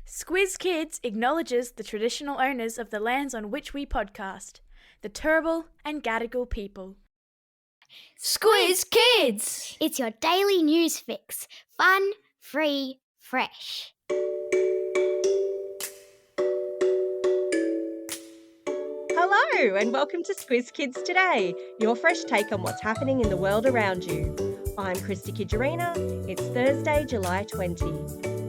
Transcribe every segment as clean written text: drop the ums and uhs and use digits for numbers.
Squiz Kids acknowledges the traditional owners of the lands on which we podcast, the Turrbal and Gadigal people. Squiz Kids! It's your daily news fix. Fun, free, fresh. Hello and welcome to Squiz Kids Today, your fresh take on what's happening in the world around you. I'm Christy Kijarina. It's Thursday, July 20.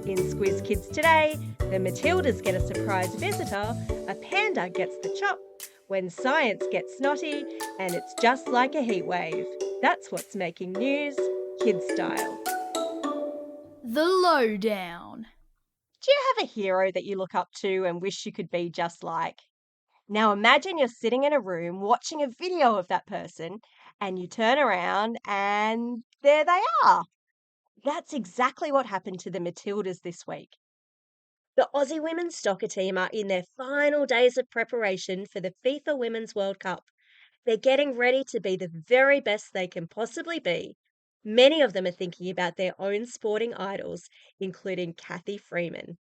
In Squiz Kids Today, the Matildas get a surprise visitor, a panda gets the chop, when science gets snotty, and it's just like a heatwave. That's what's making news, kid style. The lowdown. Do you have a hero that you look up to and wish you could be just like? Now imagine you're sitting in a room watching a video of that person and you turn around and there they are. That's exactly what happened to the Matildas this week. The Aussie women's soccer team are in their final days of preparation for the FIFA Women's World Cup. They're getting ready to be the very best they can possibly be. Many of them are thinking about their own sporting idols, including Cathy Freeman.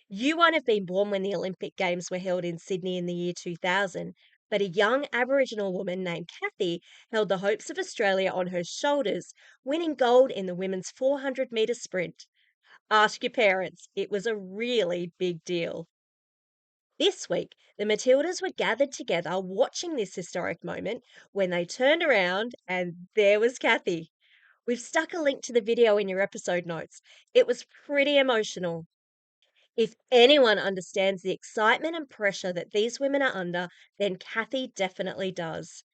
You won't have been born when the Olympic Games were held in Sydney in the year 2000, but a young Aboriginal woman named Cathy held the hopes of Australia on her shoulders, winning gold in the women's 400-metre sprint. Ask your parents, it was a really big deal. This week, the Matildas were gathered together watching this historic moment when they turned around and there was Cathy. We've stuck a link to the video in your episode notes. It was pretty emotional. If anyone understands the excitement and pressure that these women are under, then Cathy definitely does.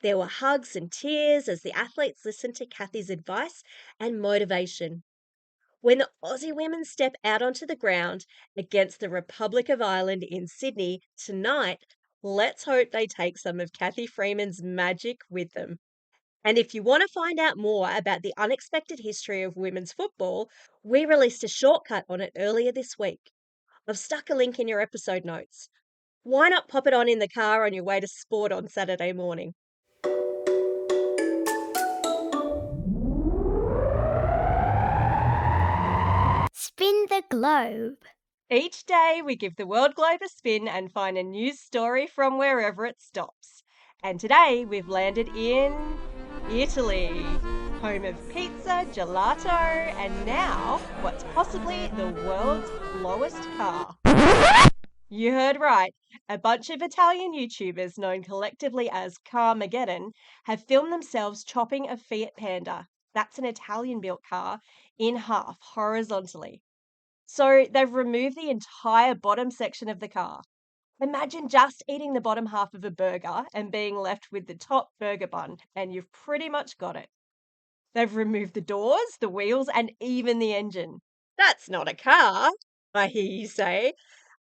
There were hugs and tears as the athletes listened to Cathy's advice and motivation. When the Aussie women step out onto the ground against the Republic of Ireland in Sydney tonight, let's hope they take some of Cathy Freeman's magic with them. And if you want to find out more about the unexpected history of women's football, we released a shortcut on it earlier this week. I've stuck a link in your episode notes. Why not pop it on in the car on your way to sport on Saturday morning? Spin the globe. Each day we give the world globe a spin and find a news story from wherever it stops. And today we've landed in Italy, home of pizza, gelato, and now what's possibly the world's slowest car. You heard right. A bunch of Italian YouTubers known collectively as Carmageddon have filmed themselves chopping a Fiat Panda, that's an Italian-built car, in half horizontally. So they've removed the entire bottom section of the car. Imagine just eating the bottom half of a burger and being left with the top burger bun, and you've pretty much got it. They've removed the doors, the wheels, and even the engine. That's not a car, I hear you say.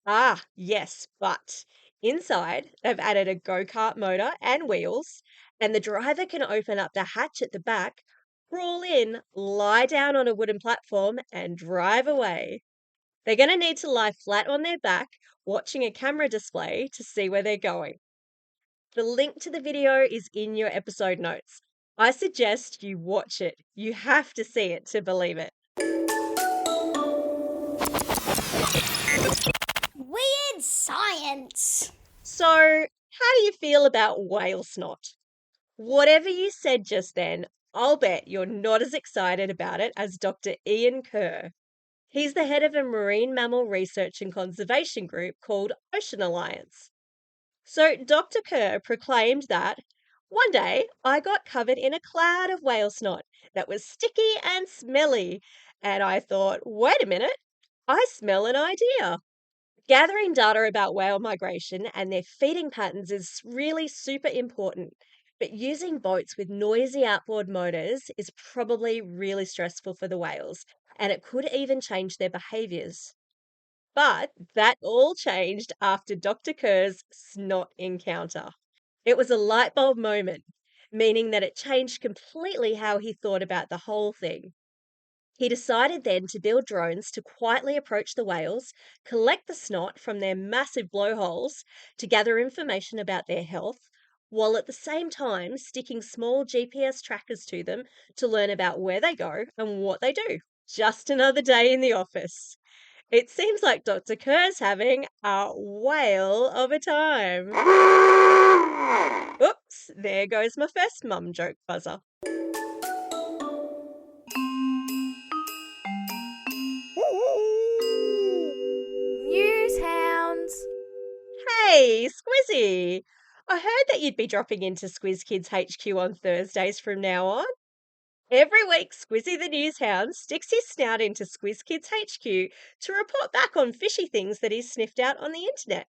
Ah, yes, but inside they've added a go-kart motor and wheels, and the driver can open up the hatch at the back, crawl in, lie down on a wooden platform, and drive away. They're going to need to lie flat on their back, watching a camera display to see where they're going. The link to the video is in your episode notes. I suggest you watch it. You have to see it to believe it. Weird science. So, how do you feel about whale snot? Whatever you said just then, I'll bet you're not as excited about it as Dr. Ian Kerr. He's the head of a marine mammal research and conservation group called Ocean Alliance. So Dr. Kerr proclaimed that, one day I got covered in a cloud of whale snot that was sticky and smelly, and I thought, wait a minute, I smell an idea. Gathering data about whale migration and their feeding patterns is really super important, but using boats with noisy outboard motors is probably really stressful for the whales, and it could even change their behaviours. But that all changed after Dr. Kerr's snot encounter. It was a light bulb moment, meaning that it changed completely how he thought about the whole thing. He decided then to build drones to quietly approach the whales, collect the snot from their massive blowholes to gather information about their health, while at the same time sticking small GPS trackers to them to learn about where they go and what they do. Just another day in the office. It seems like Dr. Kerr's having a whale of a time. Oops, there goes my first mum joke buzzer. Newshounds. Hey, Squizzy! I heard that you'd be dropping into Squiz Kids HQ on Thursdays from now on. Every week, Squizzy the Newshound sticks his snout into Squiz Kids HQ to report back on fishy things that he's sniffed out on the internet.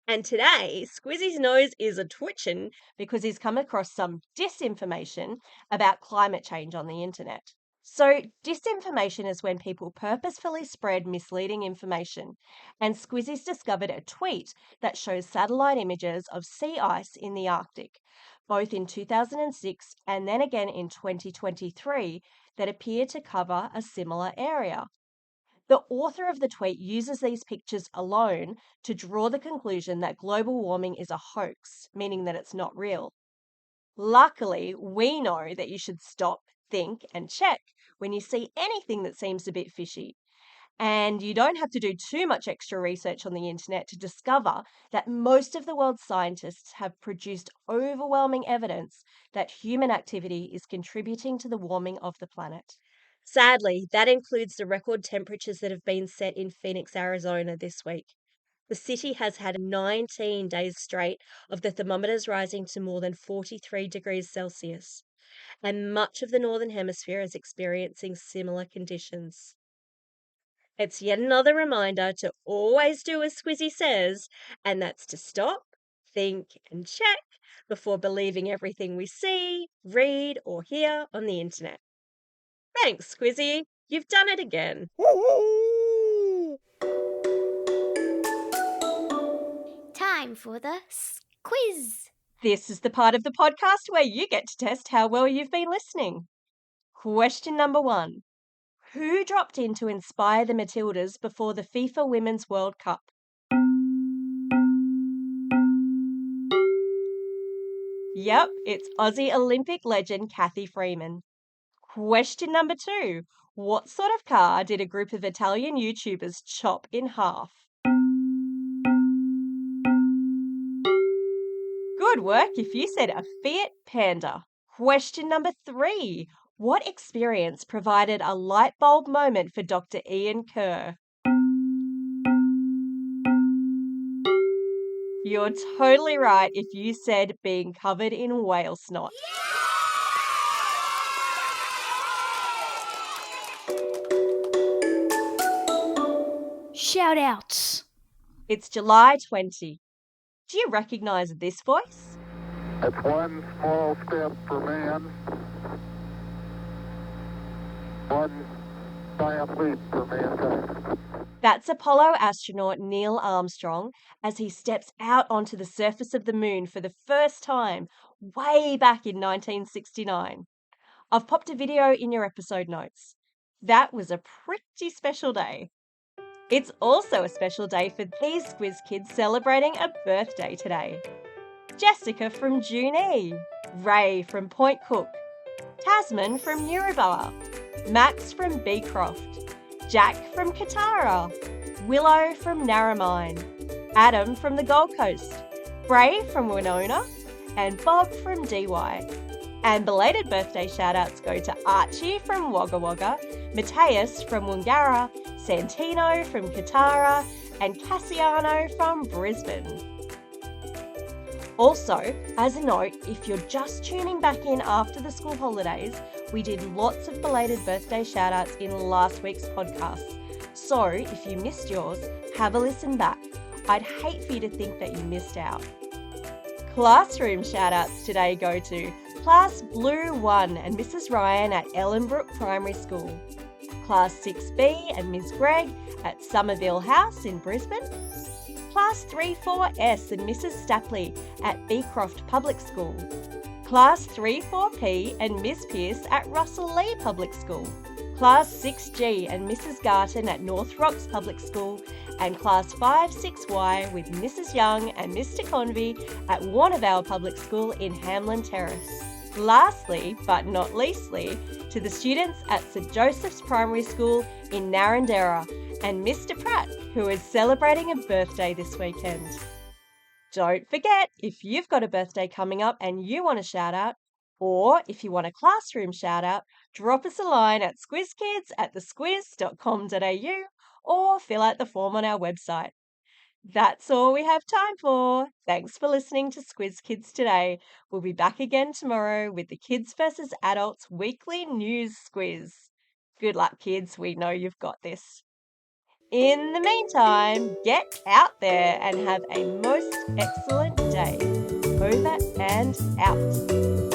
And today, Squizzy's nose is a twitching because he's come across some disinformation about climate change on the internet. So, disinformation is when people purposefully spread misleading information. And Squizzy's discovered a tweet that shows satellite images of sea ice in the Arctic, both in 2006 and then again in 2023, that appear to cover a similar area. The author of the tweet uses these pictures alone to draw the conclusion that global warming is a hoax, meaning that it's not real. Luckily, we know that you should stop, think, and check when you see anything that seems a bit fishy. And you don't have to do too much extra research on the internet to discover that most of the world's scientists have produced overwhelming evidence that human activity is contributing to the warming of the planet. Sadly, that includes the record temperatures that have been set in Phoenix, Arizona this week. The city has had 19 days straight of the thermometers rising to more than 43 degrees Celsius, and much of the Northern Hemisphere is experiencing similar conditions. It's yet another reminder to always do as Squizzy says, and that's to stop, think, and check before believing everything we see, read, or hear on the internet. Thanks, Squizzy. You've done it again. Time for the quiz. This is the part of the podcast where you get to test how well you've been listening. Question number 1. Who dropped in to inspire the Matildas before the FIFA Women's World Cup? Yep, it's Aussie Olympic legend Kathy Freeman. Question number 2. What sort of car did a group of Italian YouTubers chop in half? Good work if you said a Fiat Panda. Question number 3. What experience provided a light bulb moment for Dr. Ian Kerr? You're totally right if you said being covered in whale snot. Shout outs. It's July 20. Do you recognise this voice? It's one small step for man, one giant leap for mankind. That's Apollo astronaut Neil Armstrong as he steps out onto the surface of the moon for the first time way back in 1969. I've popped a video in your episode notes. That was a pretty special day. It's also a special day for these Squiz Kids celebrating a birthday today. Jessica from Junee, Ray from Point Cook, Tasman from Newraba, Max from Beecroft, Jack from Katara, Willow from Narromine, Adam from the Gold Coast, Bray from Winona, and Bob from DY. And belated birthday shout-outs go to Archie from Wagga Wagga, Mateus from Wangara, Santino from Katara, and Cassiano from Brisbane. Also, as a note, if you're just tuning back in after the school holidays, we did lots of belated birthday shout-outs in last week's podcast. So, if you missed yours, have a listen back. I'd hate for you to think that you missed out. Classroom shout-outs today go to Class Blue 1 and Mrs. Ryan at Ellenbrook Primary School, Class 6B and Ms. Gregg at Somerville House in Brisbane, Class 3-4S and Mrs. Stapley at Beecroft Public School, Class 3-4P and Miss Pearce at Russell Lee Public School, Class 6G and Mrs. Garton at North Rocks Public School, and Class 5-6Y with Mrs. Young and Mr. Convey at Warnervale Public School in Hamlin Terrace. Lastly, but not leastly, to the students at St Joseph's Primary School in Narrandera and Mr. Pratt, who is celebrating a birthday this weekend. Don't forget, if you've got a birthday coming up and you want a shout out, or if you want a classroom shout out, drop us a line at squizkids@thesquiz.com.au or fill out the form on our website. That's all we have time for. Thanks for listening to Squiz Kids today. We'll be back again tomorrow with the Kids vs. Adults weekly news squiz. Good luck, kids. We know you've got this. In the meantime, get out there and have a most excellent day. Over and out.